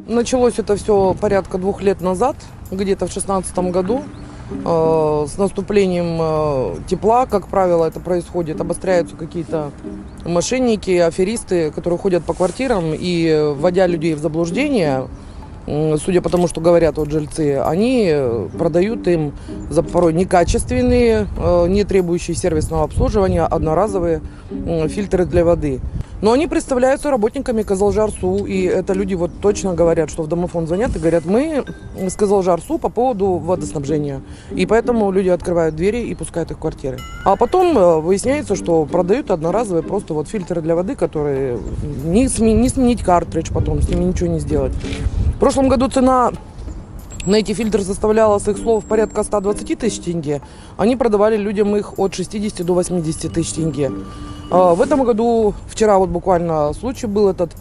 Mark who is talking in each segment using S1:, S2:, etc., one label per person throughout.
S1: Началось это все порядка 2 лет назад, где-то в 2016 году. С наступлением тепла, как правило, это происходит, обостряются какие-то мошенники, аферисты, которые ходят по квартирам и, вводя людей в заблуждение, судя по тому, что говорят вот жильцы, они продают им за порой некачественные, не требующие сервисного обслуживания, одноразовые фильтры для воды. Но они представляются работниками Кызылжар-Су, и это люди вот точно говорят, что в домофон звонят и говорят, мы с Кызылжар-Су по поводу водоснабжения. И поэтому люди открывают двери и пускают их в квартиры. А потом выясняется, что продают одноразовые просто вот фильтры для воды, которые не сменить картридж потом, с ними ничего не сделать. В прошлом году цена на эти фильтры составляла, с их слов, порядка 120 тысяч тенге. Они продавали людям их от 60 до 80 тысяч тенге. В этом году, вчера вот буквально случай был этот,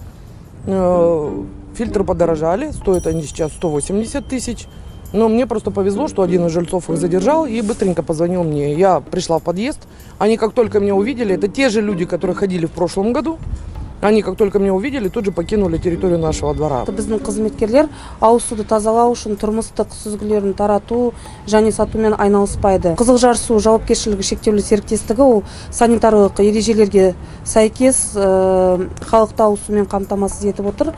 S1: фильтры подорожали, стоят они сейчас 180 тысяч. Но мне просто повезло, что один из жильцов их задержал и быстренько позвонил мне. Я пришла в подъезд, они как только меня увидели, это те же люди, которые ходили в прошлом году, они как только меня увидели, тут же покинули территорию нашего двора.
S2: Біздің қызметкерлер ауыз суды тазалау үшін тұрмыстық сүзгілерін тарату және сатумен айналыспайды. Кызылжар-Су жауапкершілігі шектеулі серіктестігі ол санитарлық ережелерге сәйкес халықты ауыз сумен қамтамасыз етіп отыр.